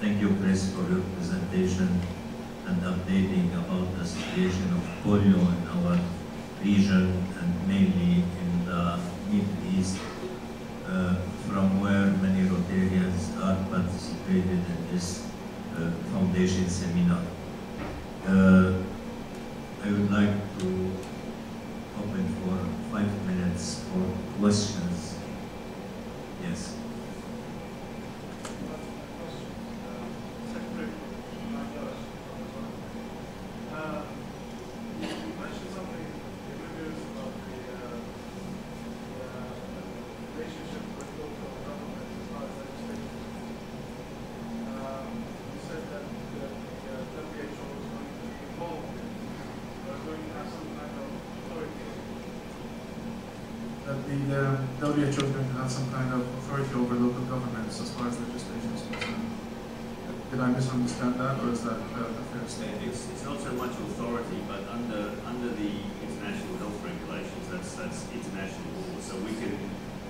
Thank you, Chris, for your presentation and updating about the situation of polio in our region and mainly in the Middle East, from where many Rotarians are participated in this foundation seminar. I would like to open for 5 minutes for questions. Yes. The WHO is going to have some kind of authority over local governments as far as legislation is concerned. Did I misunderstand that, or is that a fair statement? It's not so much authority, but under the international health regulations, that's international law. So we can,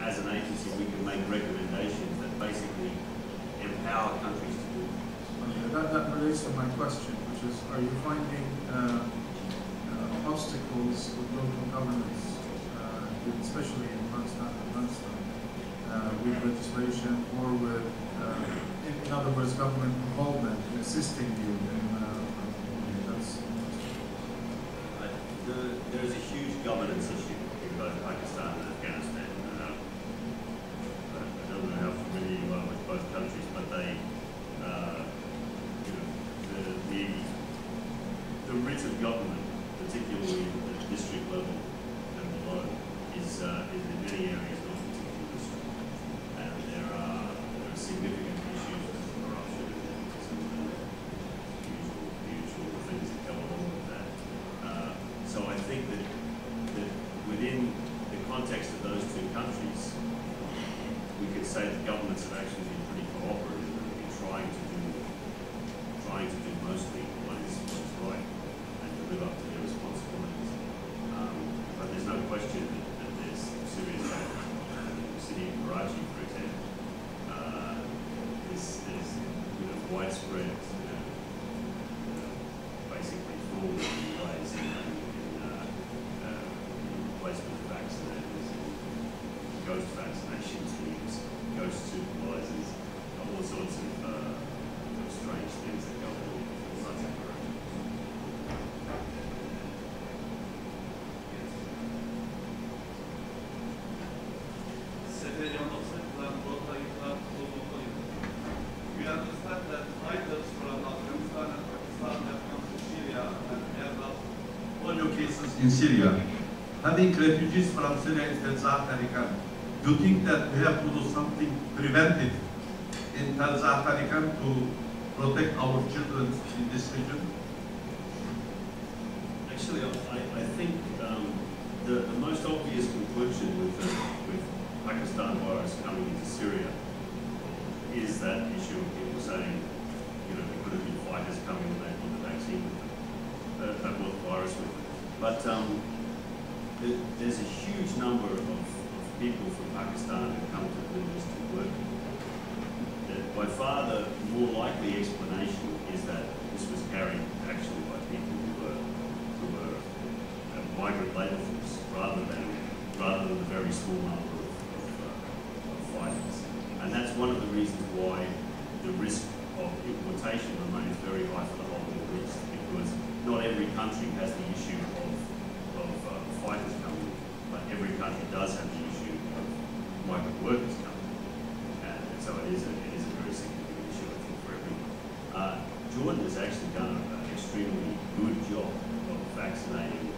as an agency, we can make recommendations that basically empower countries to do. Okay, that relates to my question, which is, are you finding obstacles with local governments, especially in Pakistan and Afghanistan, with legislation or with, in other words, government involvement in assisting you in There's a huge governance issue in both Pakistan and Afghanistan. I don't know how familiar you are with both countries, but they, the writ of government, particularly at the district level and below, is in many areas not particularly strong. And there are significant issues with corruption and some of the usual things that go along with that. So I think that within the context of those two countries, we could say that governments have actually been pretty cooperative in trying to do mostly what is right and to live up to their responsibilities. But there's no question that there's serious problems. The city of Karachi, for example, there's widespread, basically fraud in ways in replacement of vaccinators, ghost vaccination teams, ghost supervisors, all sorts of strange things that go on in such a correction. We understand that fighters from Afghanistan and Pakistan have come to Syria and have not polio cases in Syria. Having refugees from Syria in Tel Zaatarikan, do you think that we have to do something preventive in Tel Zaatarikan to protect our children in this region? Actually, I think the most obvious conclusion with Pakistan virus coming into Syria is that issue of people saying, there could have been fighters coming and they put the vaccine with them, they brought the virus with them. But there's a huge number of people from Pakistan who come to the Middle East to work. By far the more likely explanation is that this was carried actually by people who were migrant labour force rather than the very small number of fighters. And that's one of the reasons why the risk of importation remains very high for the whole Middle East, because not every country has the issue of fighters coming, but every country does have the issue of migrant workers coming. And so it is a very significant issue, I think, for everyone. Jordan has actually done an extremely good job of vaccinating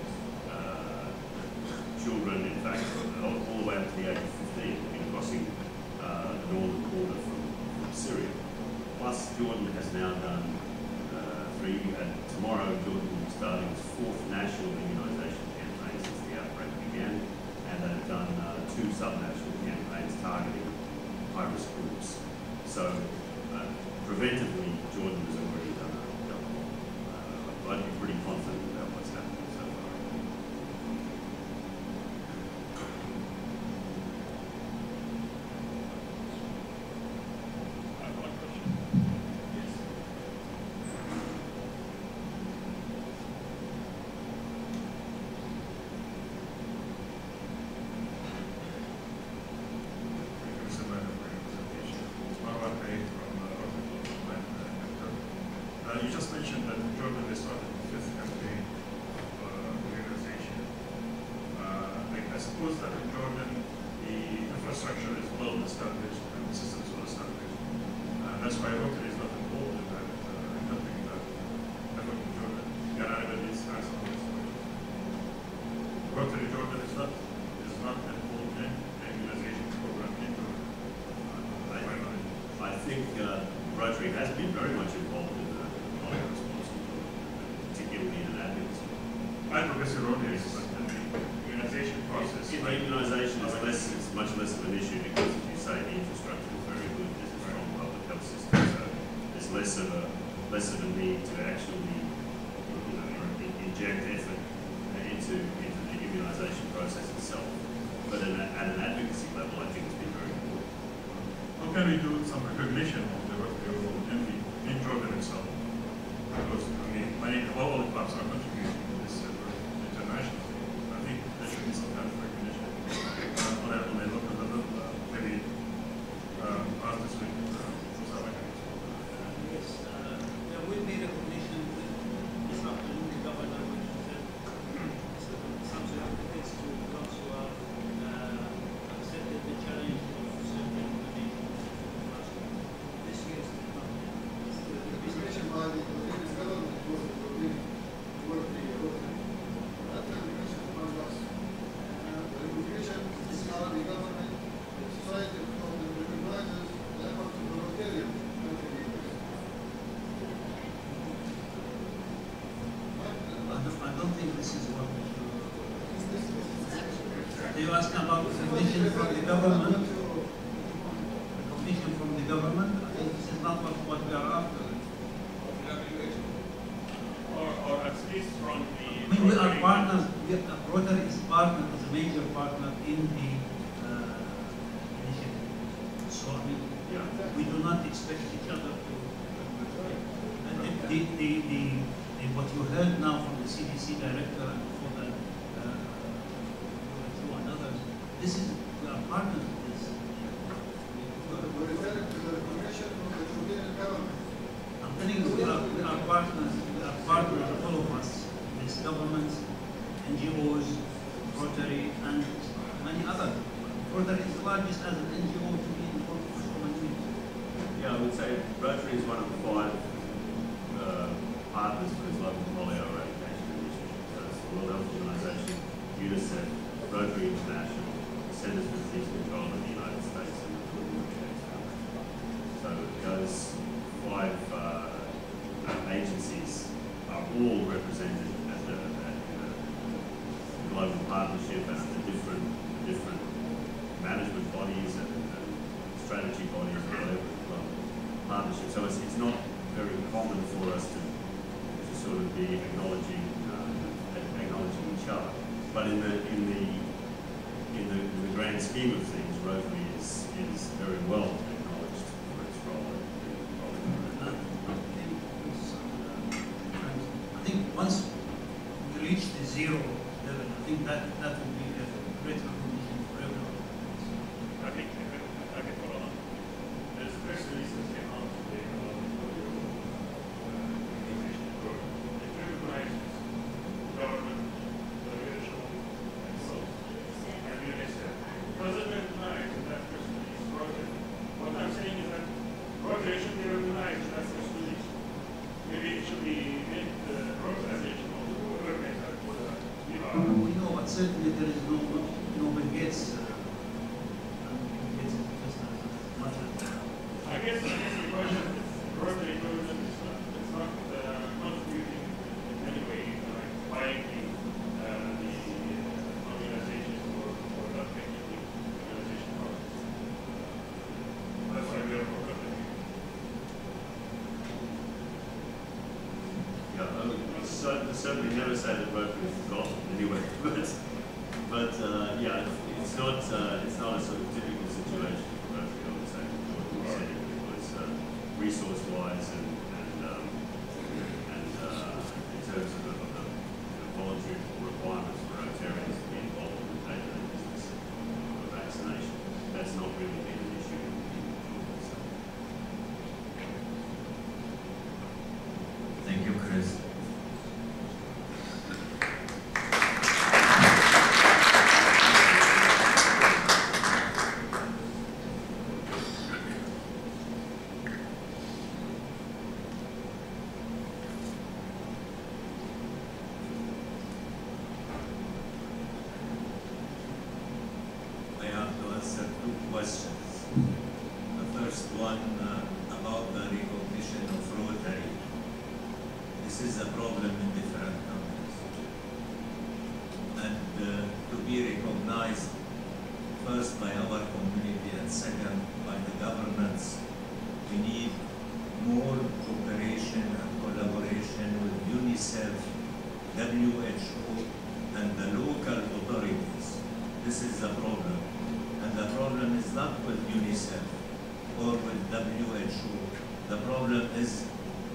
children, in fact, all the way up to the age of 15, in crossing the northern border from Syria. Plus, Jordan has now done tomorrow Jordan will be starting its 4th national immunisation campaign since the outbreak began, and they've done 2 subnational campaigns targeting high-risk groups. So, preventively, Jordan has already done a lot. I'd be pretty confident about what's happening so far. I have one question. Yes. You just mentioned that in Jordan they started the fifth campaign of legalization. I suppose that in Jordan the infrastructure is well established and the system is well established. That's why Rotary is not involved in that, in helping that effort in Jordan. Can anybody answer on this? Rotary Jordan is not involved in a legalization program in Jordan. I think Rotary has been very much involved in the Polio response, particularly in advocacy. Advocacy Rotary is, but in the immunization process. Immunization is less, it's much less of an issue because, as you say, the infrastructure is very good. There's a strong public health system, so there's less of a need to actually, inject effort into the immunization process itself. But at an advocacy level, I think it's been very important. How can we do some recognition of the Rotary role in Jordan itself? Because many all the clubs are contributing to this internationally. I think there should be some kind of recognition on a local level. Maybe ask this week. Yes, there will be recognition this afternoon. The governor mentioned some certificates to those who have accepted the challenge of certain donations. This year's Especially by the Canadian government was the Rotary. That recognition from us. The recognition is how the government, the society recognizes the effort of the Rotarian contributors. I don't think this is what we should. Do you ask about recognition from the government? Recognition from the government? I think this is not what we are after. Or at least from the. I mean, we are partners. Rotary is partner, is a major partner in the initiative. So I mean, we do not expect each other to. What you heard now from the CDC director and before that, and others, this is we are partners in this. We're referring to the recognition from the Canadian government. I'm telling you, we are partners. We are partners, all of us. These governments, NGOs, Rotary, and many others. Rotary is the largest as an NGO to be involved for so many years. Yeah, I would say Rotary is one of the 5 partners for this local polio eradication initiative. So it's the World Health Organization, UNICEF, Rotary International, the Centers for Disease Control in the United States, and the Food and Drug Administration. So those 5 agencies are all represented at the global partnership and the different management bodies and strategy bodies all over the global partnership. So it's not very common for us to sort of be acknowledging each other. But in the grand scheme of things, Rotary is very well acknowledged for its role in I think once we reach the 0 level, I think that will be a great recognition for everyone. I think I can follow on. There's a press release that came out today about the Polio organization program. It recognizes government, the leadership, and so and UNICEF. Doesn't recognize that press release Rotary. What I'm saying is that Rotary should be recognized in that press release. Maybe it should be made the organization of the organizer. We know, but certainly there is no Bill Gates. I guess the question is Rotary tourism is not contributing in any way, like buying the organization or not making the organization process. That's why we are for Rotary. Yeah, certainly never say that Rotary is forgotten anyway, but yeah, it's not a sort of typical situation for Rotary, I would say, in the setting, because resource-wise and in terms of the voluntary requirements for Rotarians to be involved in the day-to-day business of vaccination, that's not really been an issue in Jordan. So. This is a problem in different countries. And to be recognized first by our community and second by the governments, we need more cooperation and collaboration with UNICEF, WHO, and the local authorities. This is the problem. And the problem is not with UNICEF or with WHO. The problem is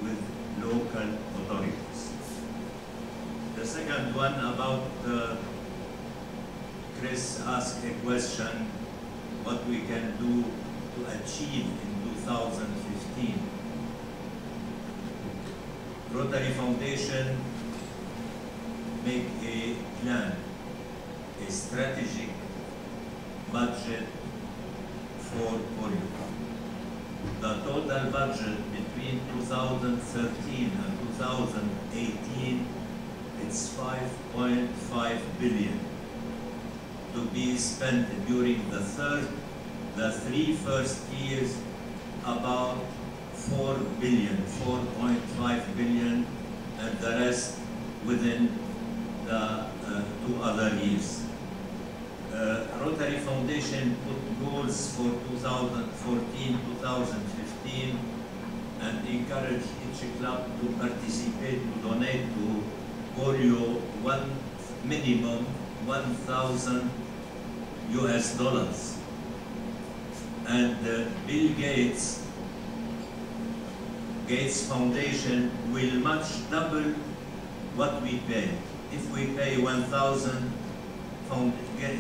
with local authorities. The second one about Chris asked a question, what we can do to achieve in 2015. Rotary Foundation make a plan, a strategic budget for polio. The total budget between 2013 and 2018, it's 5.5 billion to be spent during the three first years, about 4 billion, 4.5 billion, and the rest within the 2 other years. Rotary Foundation put goals for 2014-2015 and encourage each club to participate, to donate to polio minimum $1,000 US. And Bill Gates Foundation will much double what we pay. If we pay 1,000,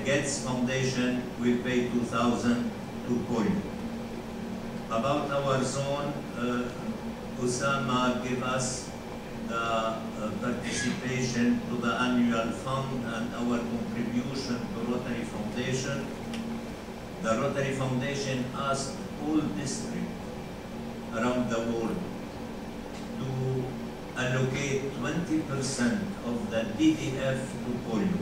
Gates Foundation will pay 2,000 to polio. About our zone, Osama gave us the participation to the annual fund and our contribution to Rotary Foundation. The Rotary Foundation asked all districts around the world to allocate 20% of the DDF to polio.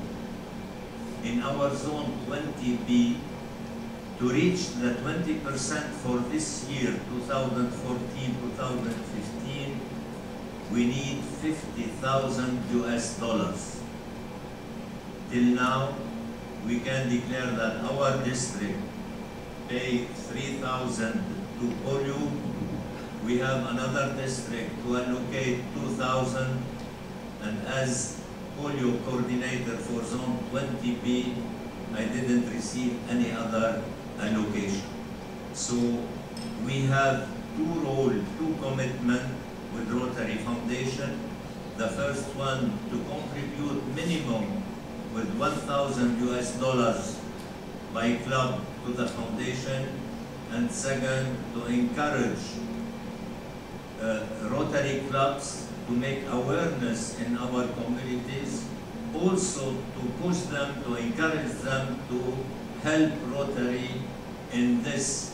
In our zone 20B, to reach the 20% for this year, 2014-2015, we need $50,000 US. Till now, we can declare that our district pay 3,000 to polio. We have another district to allocate 2,000, and as polio coordinator for zone 20B, I didn't receive any other allocation. So we have two commitments with Rotary Foundation. The first one, to contribute minimum with $1,000 US by club to the foundation, and second, to encourage Rotary clubs to make awareness in our communities, also to push them, to encourage them to help Rotary in this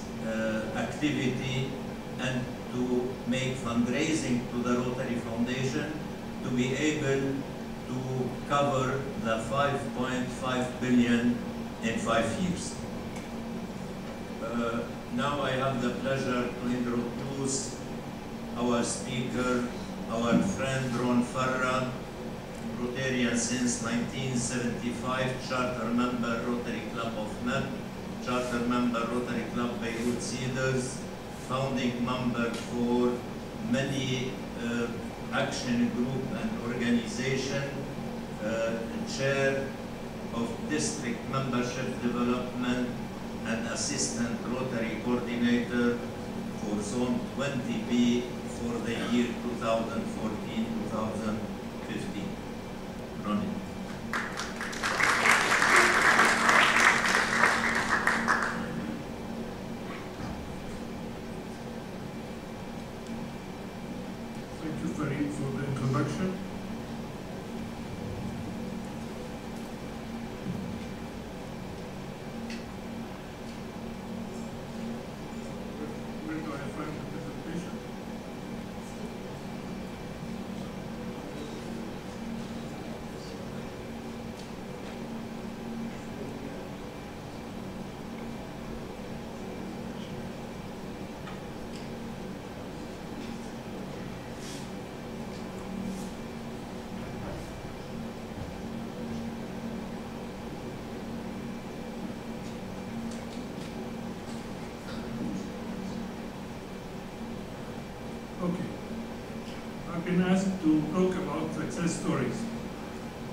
activity, and to make fundraising to the Rotary Foundation to be able to cover the 5.5 billion in 5 years. Now I have the pleasure to introduce our speaker, our friend Rony Farra, Rotarian since 1975, charter member Rotary Club of Met, charter member Rotary Club Beyrouti Cedars, founding member for many action group and organization, chair of district membership development, and assistant Rotary coordinator for zone 20B for the year 2014-2015. Rony. Thank you, Farid, for the introduction. Where do I find the presentation? Okay. I've been asked to talk about success stories.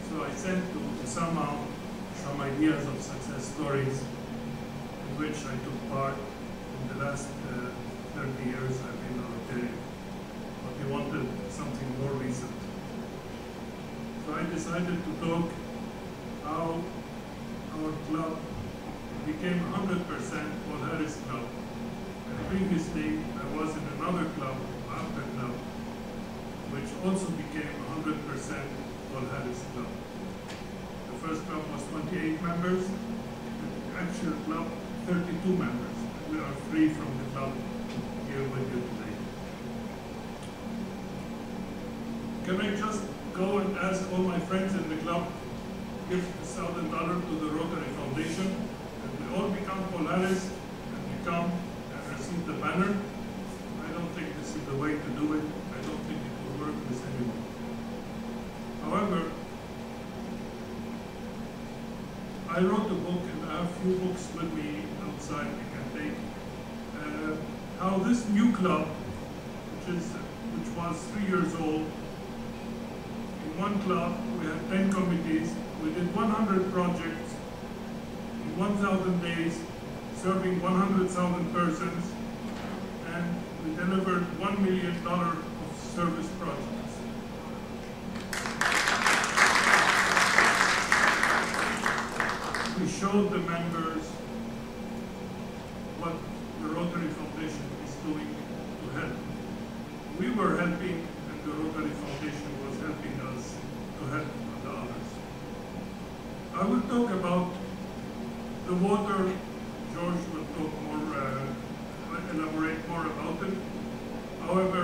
So I sent to somehow some ideas of success stories in which I took part in the last 30 years I've been a Rotarian. But they wanted something more recent. So I decided to talk how our club became 100% Paul Harris Club. And previously I was in another club, After Club, which also became 100% Paul Harris Club. The first club was 28 members, and the actual club 32 members. We are 3 from the club here with you today. Can I just go and ask all my friends in the club to give $1,000 to the Rotary Foundation, and we all become Paul Harris, and we come and receive the banner? I don't think this is the way to do it. I don't think it will work with anyone. However, I wrote a book, and I have a few books with me outside we can take, how this new club, which was 3 years old, in one club we had 10 committees, we did 100 projects in 1,000 days, serving 100,000 persons, and we delivered $1 million of service projects. We showed the members what the Rotary Foundation is doing to help. We were helping, and the Rotary Foundation was helping us to help the others. I will talk about the water. George will talk more, elaborate more about it. However,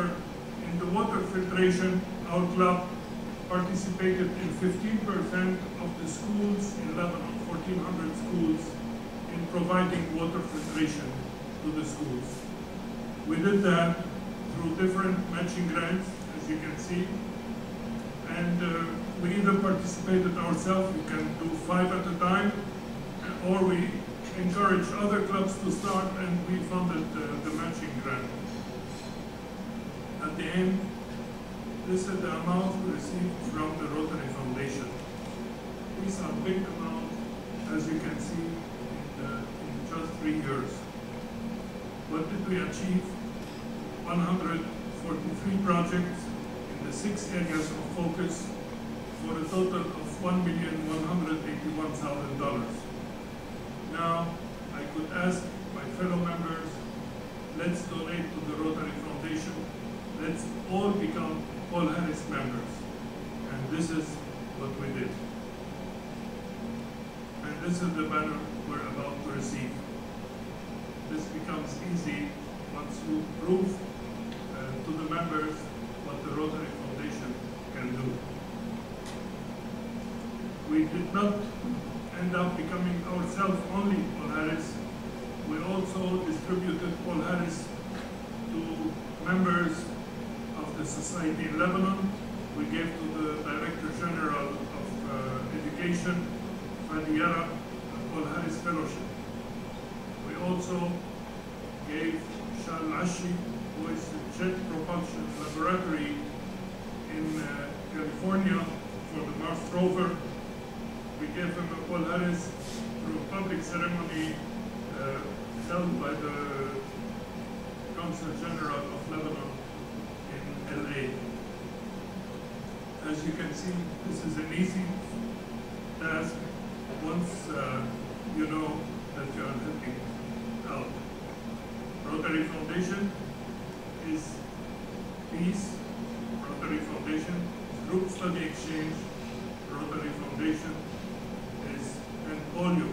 in the water filtration, our club participated in 15% of the schools in Lebanon, 1,400 schools, in providing water filtration to the schools. We did that through different matching grants, as you can see, and we either participated ourselves, we can do 5 at a time, or we encouraged other clubs to start, and we funded the matching grant. At the end, this is the amount we received from the Rotary Foundation. These are big amounts, as you can see, in just 3 years. What did we achieve? 143 projects in the 6 areas of focus for a total of $1,181,000. Now, I could ask my fellow members, let's donate to the Rotary Foundation. Let's all become Paul Harris members. And this is what we did. And this is the banner we're about to receive. This becomes easy once you prove to the members what the Rotary Foundation can do. We did not end up becoming ourselves only Paul Harris. We also distributed Paul Harris to members of the society in Lebanon. We gave to the Director General of Education, Farid, a Paul Harris Fellowship. We also gave Shal Ashi, who is the Jet Propulsion Laboratory in California for the Mars rover. We gave him a Paul Harris through a public ceremony held by the Consul General of Lebanon in LA. As you can see, this is an easy task once you know that you are helping out. Rotary Foundation is peace. Rotary Foundation is group study exchange. Rotary Foundation is and polio.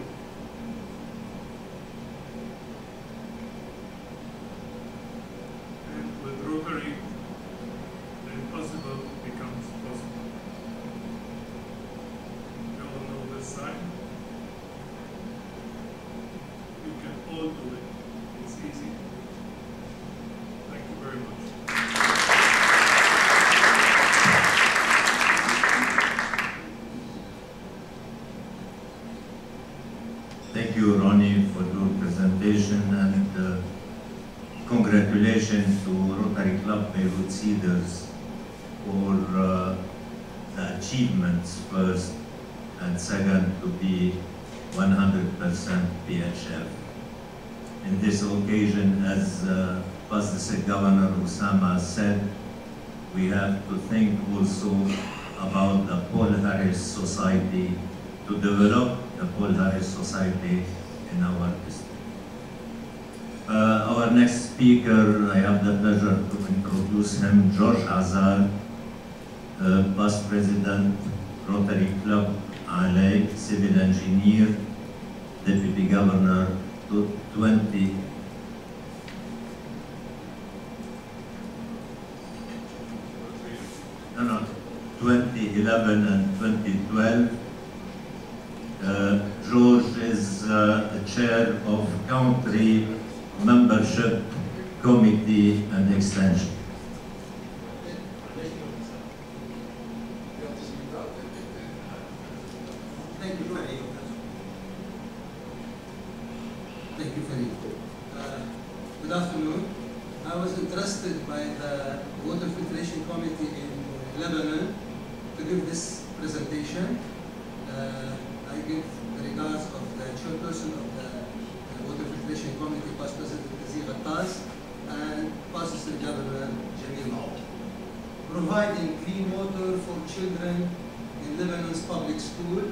And with Rotary, the impossible becomes possible. You all know this sign. You can all do it. It's easy. Thank you very much. Rotary Club Beirut Cedars for the achievements first, and second to be 100% PHF. In this occasion, as Past District Governor Osama said, we have to think also about the Paul Harris Society, to develop the Paul Harris Society in our district. Our next speaker, I have the pleasure to introduce him, George Azar, past president, Rotary Club Alay, civil engineer, deputy governor, 2011 and 2012. George is the chair of country membership committee and extension. Thank you, Farid. Thank you, Farid. Good afternoon. I was interested by the Water Filtration Committee in Lebanon to give this presentation. I give the regards of the chairperson of the Water Filtration Committee, Past President Azar, and Past District Governor Maher. Providing clean water for children in Lebanon's public school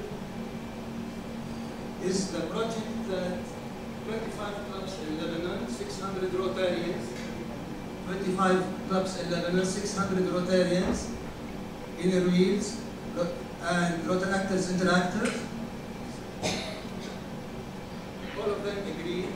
is the project that 25 clubs in Lebanon, 600 Rotarians, 25 clubs in Lebanon, 600 Rotarians, inner wheels, and Rotaractors, interactors. All of them agreed.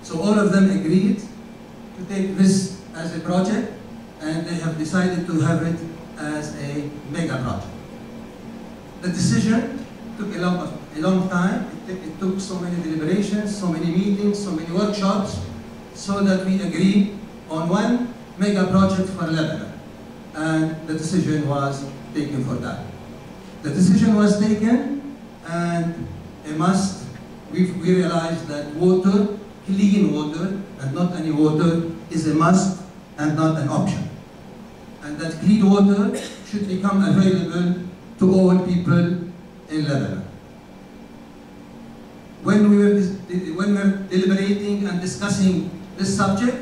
So all of them agreed to take this as a project, and they have decided to have it as a mega project. The decision took a long time. It took so many deliberations, so many meetings, so many workshops, so that we agreed on one mega project for Lebanon. And the decision was taken for that. The decision was taken, and a must. We realized that water, clean water, and not any water, is a must and not an option. And that clean water should become available to all people in Lebanon. When we were deliberating and discussing this subject,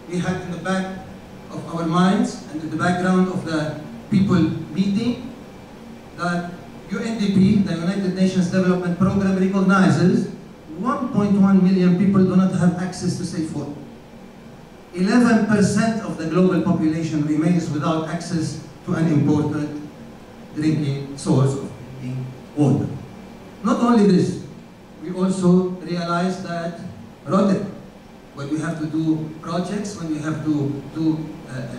we had in the back of our minds and in the background of the people meeting that UNDP, the United Nations Development Program, recognizes 1.1 million people do not have access to safe water. 11% of the global population remains without access to an important drinking source of drinking water. Not only this, we also realize that Rotary, when we have to do projects, when we have to do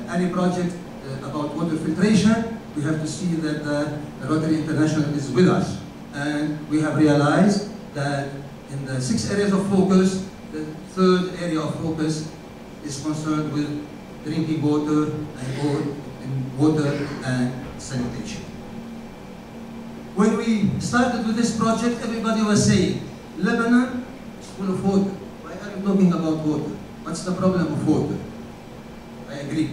any project about water filtration, we have to see that the Rotary International is with us. And we have realized that in the 6 areas of focus, the 3rd area of focus is concerned with drinking water and water and sanitation. When we started with this project, everybody was saying, Lebanon is full of water. Why are you talking about water? What's the problem of water? I agree.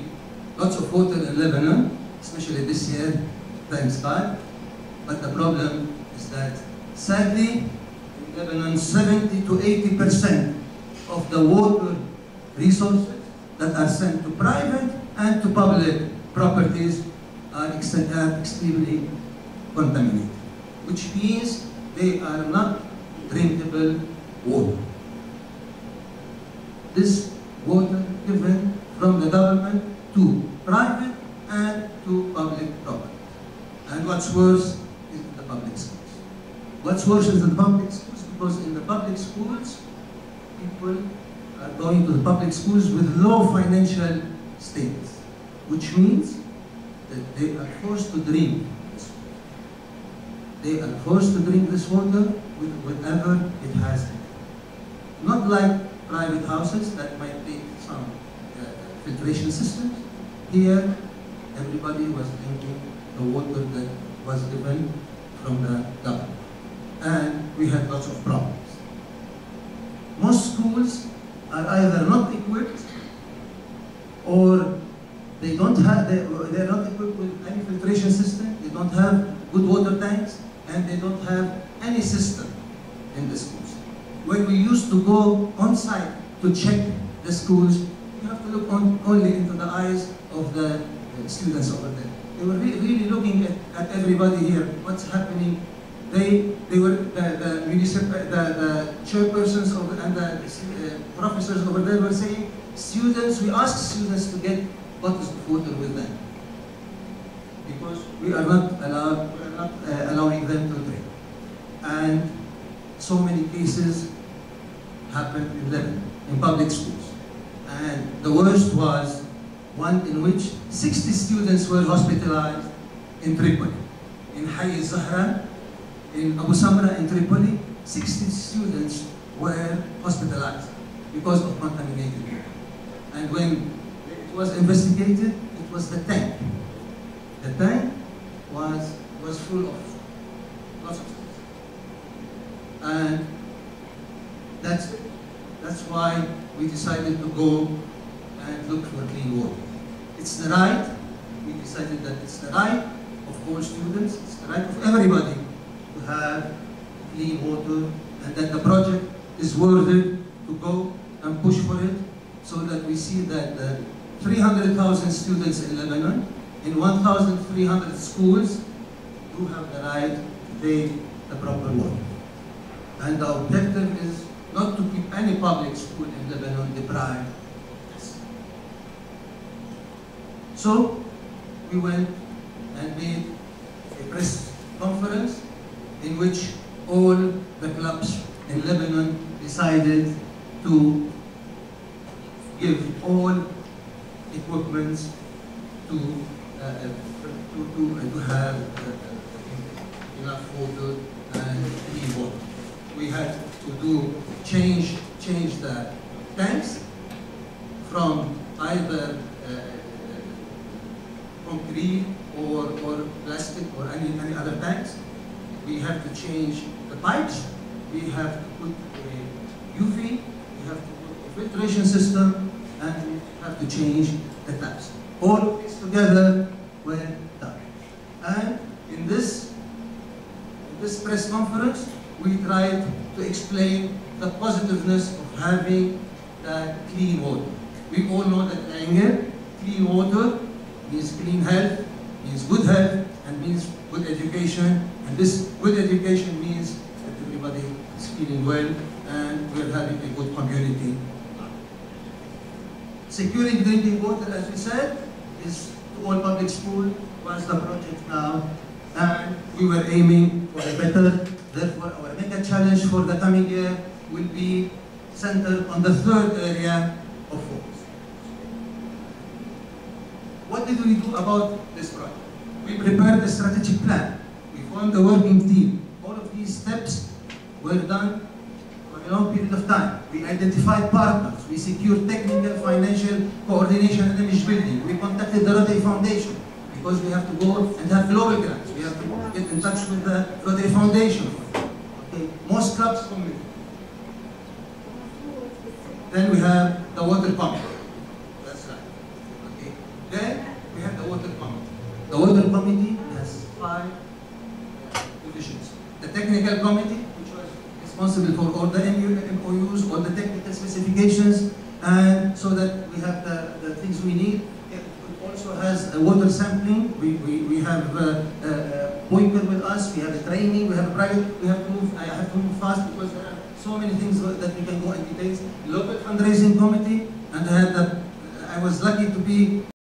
Lots of water in Lebanon, especially this year, thanks God. But the problem is that, sadly, in Lebanon, 70 to 80% of the water resources that are sent to private and to public properties are extremely contaminated, which means they are not drinkable water. This water given from the government to private and to public property. And what's worse is in the public schools. What's worse is in the public schools, because in the public schools, people are going to the public schools with low financial status, which means that they are forced to drink this water. They are forced to drink this water with whatever it has in it. Not like private houses that might take some filtration systems. Here, everybody was drinking the water that was given from the government. had lots of problems. Most schools are either not equipped or they don't have, they're not equipped with any filtration system, they don't have good water tanks, and they don't have any system in the schools. When we used to go on site to check the schools, you have to look only into the eyes of the students over there. They were really looking at everybody here, what's happening. They were, the chairpersons and the professors over there were saying, students, we ask students to get bottles of water with them, because we are not allowing them to drink. And so many cases happened in Lebanon, in public schools. And the worst was one in which 60 students were hospitalized in Tripoli. In Hayy Zahra, in Abu Samra in Tripoli, 60 students were hospitalized because of contaminated water. And when it was investigated, it was the tank. The tank was full of lots of things. And that's it. That's why we decided to go and look for clean water. It's the right, we decided that it's the right of all students, it's the right of everybody to have clean water, and that the project is worth it to go and push for it, so that we see that 300,000 students in Lebanon, in 1,300 schools, do have the right to take the proper water. And the objective is not to keep any public school in Lebanon deprived. So we went and made a press conference in which all the clubs in Lebanon decided to give all equipment to have enough water and clean water. We had to change the tanks from either concrete or plastic or any other tanks. We have to change the pipes. We have to put a UV. We have to put a filtration system, and we have to change the taps. All of this together were done. And in this press conference, we tried to explain the positiveness of having that clean water. We all know that in clean water means clean health, means good health, and means good education. And this good education means that everybody is feeling well and we're having a good community. Securing drinking water, as we said, is to all public schools, was the project now. And we were aiming for a better. Therefore, our mega challenge for the coming year will be centered on the third area of focus. What did we do about this project? We prepared a strategic plan. We formed a working team. All of these steps were done for a long period of time. We identified partners. We secured technical, financial coordination and image building. We contacted the Rotary Foundation, because we have to go and have global grants. We have to get in touch with the Rotary Foundation. Okay. Most clubs commit. Then we have the water pump. That's right. Okay. Then we have the water committee. The water committee has 5 divisions. The technical committee, which was responsible for all the MOUs, all the technical specifications, and so that we have the things we need. It also has a water sampling. We have Boyker with us. We have a training. We have a private. I have to move fast because there are so many things that we can go in details. Local fundraising committee, and I was lucky to be